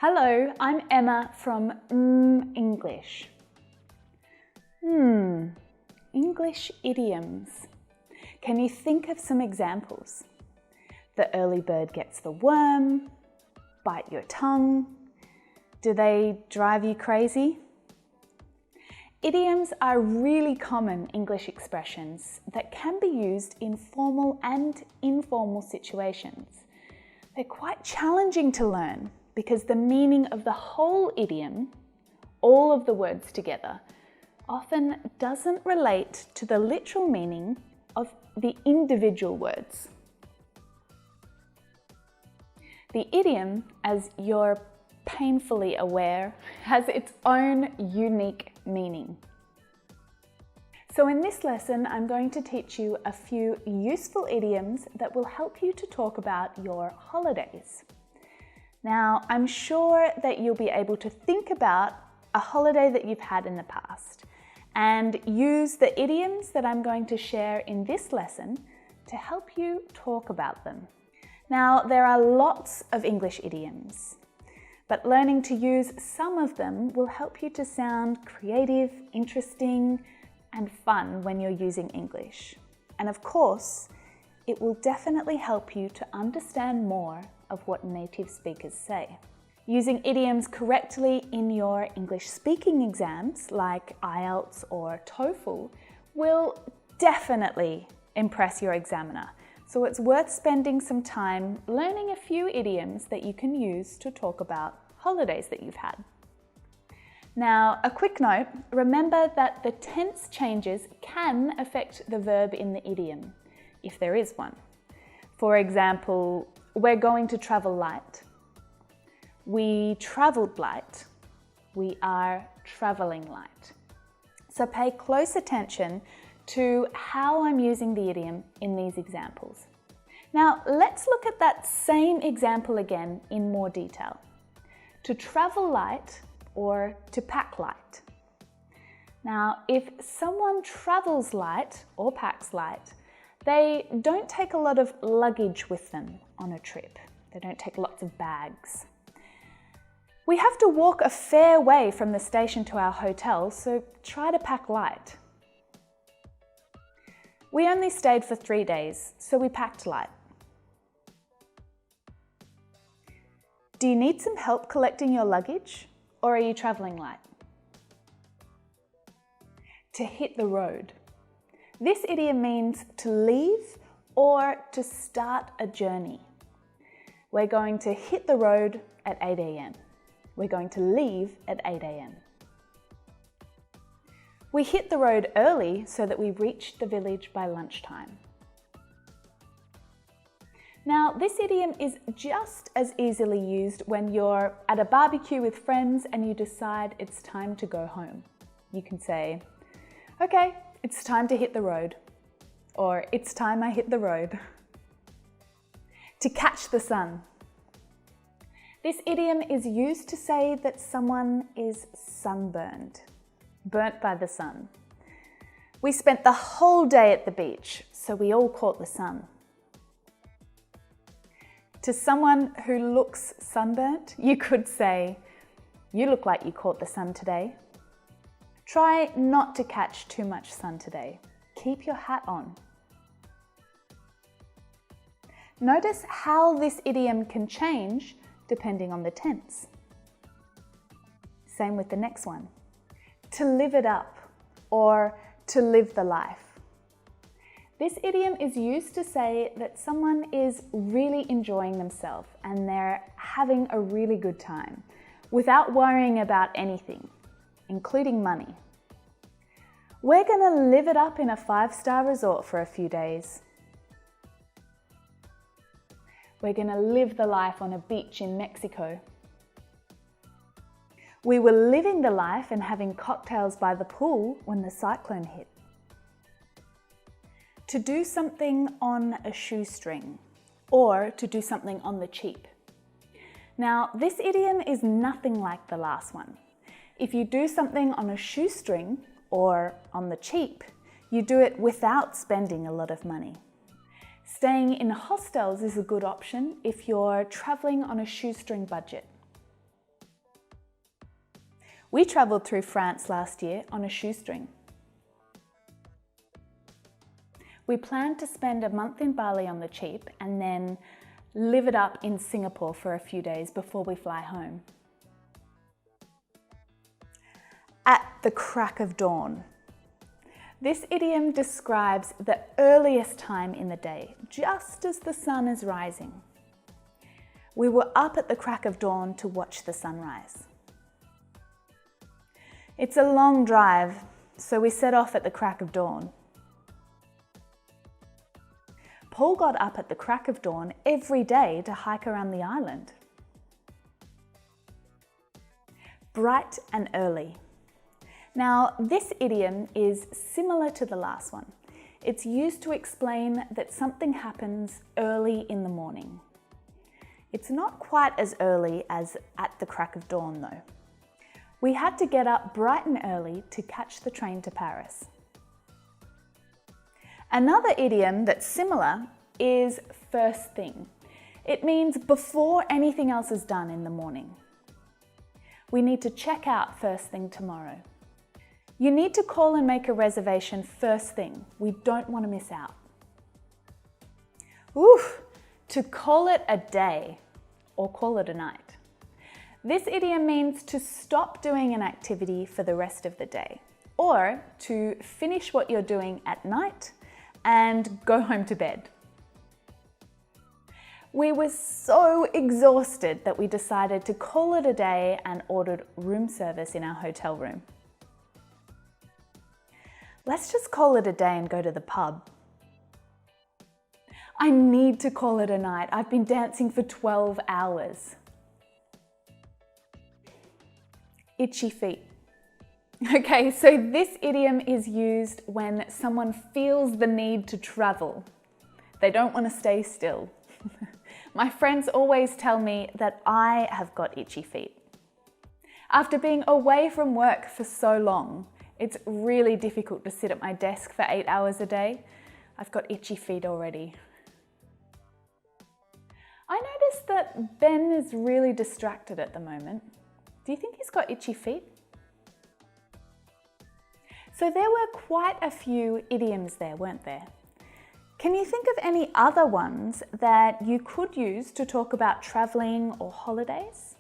Hello, I'm Emma from English. English idioms. Can you think of some examples? The early bird gets the worm, bite your tongue. Do they drive you crazy? Idioms are really common English expressions that can be used in formal and informal situations. They're quite challenging to learn because the meaning of the whole idiom, all of the words together, often doesn't relate to the literal meaning of the individual words. The idiom, as you're painfully aware, has its own unique meaning. So in this lesson, I'm going to teach you a few useful idioms that will help you to talk about your holidays. Now, I'm sure that you'll be able to think about a holiday that you've had in the past and use the idioms that I'm going to share in this lesson to help you talk about them. Now, there are lots of English idioms, but learning to use some of them will help you to sound creative, interesting, and fun when you're using English. And of course, it will definitely help you to understand more of what native speakers say. Using idioms correctly in your English speaking exams like IELTS or TOEFL will definitely impress your examiner. So it's worth spending some time learning a few idioms that you can use to talk about holidays that you've had. Now, a quick note, remember that the tense changes can affect the verb in the idiom, if there is one. For example, we're going to travel light. We traveled light. We are traveling light. So pay close attention to how I'm using the idiom in these examples. Now, let's look at that same example again in more detail. To travel light or to pack light. Now, if someone travels light or packs light, they don't take a lot of luggage with them on a trip. They don't take lots of bags. We have to walk a fair way from the station to our hotel, so try to pack light. We only stayed for 3 days, so we packed light. Do you need some help collecting your luggage, or are you traveling light? To hit the road. This idiom means to leave or to start a journey. We're going to hit the road at 8 a.m. We're going to leave at 8 a.m. We hit the road early so that we reached the village by lunchtime. Now, this idiom is just as easily used when you're at a barbecue with friends and you decide it's time to go home. You can say, okay, it's time to hit the road, or it's time I hit the road. To catch the sun. This idiom is used to say that someone is sunburned, burnt by the sun. We spent the whole day at the beach, so we all caught the sun. To someone who looks sunburnt, you could say, you look like you caught the sun today. Try not to catch too much sun today. Keep your hat on. Notice how this idiom can change depending on the tense. Same with the next one. To live it up or to live the life. This idiom is used to say that someone is really enjoying themselves and they're having a really good time without worrying about anything, including money. We're going to live it up in a 5-star resort for a few days. We're going to live the life on a beach in Mexico. We were living the life and having cocktails by the pool when the cyclone hit. To do something on a shoestring, or to do something on the cheap. Now, this idiom is nothing like the last one. If you do something on a shoestring or on the cheap, you do it without spending a lot of money. Staying in hostels is a good option if you're traveling on a shoestring budget. We travelled through France last year on a shoestring. We planned to spend a month in Bali on the cheap and then live it up in Singapore for a few days before we fly home. At the crack of dawn. This idiom describes the earliest time in the day, just as the sun is rising. We were up at the crack of dawn to watch the sunrise. It's a long drive, so we set off at the crack of dawn. Paul got up at the crack of dawn every day to hike around the island. Bright and early. Now, this idiom is similar to the last one. It's used to explain that something happens early in the morning. It's not quite as early as at the crack of dawn though. We had to get up bright and early to catch the train to Paris. Another idiom that's similar is first thing. It means before anything else is done in the morning. We need to check out first thing tomorrow. You need to call and make a reservation first thing. We don't want to miss out. Oof, to call it a day or call it a night. This idiom means to stop doing an activity for the rest of the day, or to finish what you're doing at night and go home to bed. We were so exhausted that we decided to call it a day and ordered room service in our hotel room. Let's just call it a day and go to the pub. I need to call it a night. I've been dancing for 12 hours. Itchy feet. Okay, so this idiom is used when someone feels the need to travel. They don't want to stay still. My friends always tell me that I have got itchy feet. After being away from work for so long, it's really difficult to sit at my desk for 8 hours a day. I've got itchy feet already. I noticed that Ben is really distracted at the moment. Do you think he's got itchy feet? So there were quite a few idioms there, weren't there? Can you think of any other ones that you could use to talk about traveling or holidays?